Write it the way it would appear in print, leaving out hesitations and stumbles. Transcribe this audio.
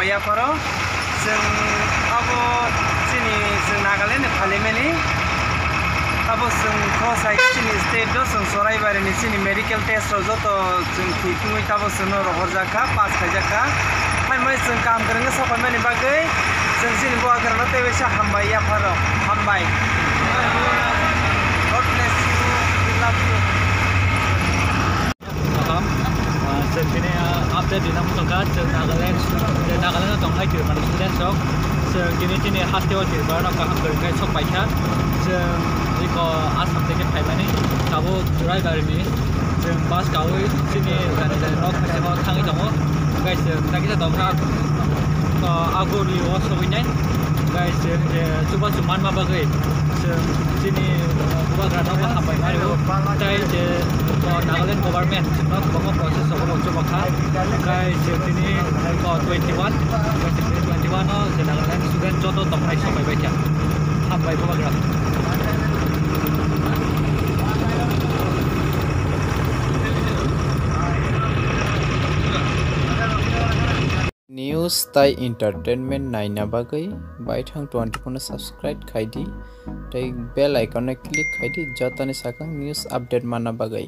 हामबाय आफारो जों आबो सिनि जों नागालेण्ड फालिमेनि आबो जों खसाय सिनि स्टेट दो जों सराइबारिनि सिनि मेडिकेल टेस्ट जत जों थिखुइ ताबो जों रहरजाखा पास खायजाखा फाइमै जों काम करंगे सफायमानि बागै जों सिनि गवागरनो तेबेसा हामबाय आफारो हामबाय God bless you we love you जों दिनै आपडेट दिनाम तका जों नागालेण्ड दंहाय तिरमान स्टुडेन्ट सक जों दिनै हास्टेलाव तिरबार गाहाम गोरोंखाय सक बायसा जों जिखौ आसाम থেকে फायमानि गाबो सराइबारिनि जों बास गावै दिनै जानाय न' खाथियाव थाङै दङ गाइस जों दागिसा दंहा आगरलियाव सहैनाय गाइस जों सुबा सुमान माबागै जों दिनै गुवाग्रानाव हामबाय मारियो जाय जे नागालेण्ड गभर्नमेन्ट जोंना गोबां प्रसेस दङ जबाखा गाइस जों दिनै 21 जों नागालेण्ड स्टुडेन्ट जत दंनाय समायबाय था हामबाय गुवाग्रा News tai entertainment naina bagai baithang 24 subscribe khaidi tai bell icon click khaidi jotani sakang news update mana bagai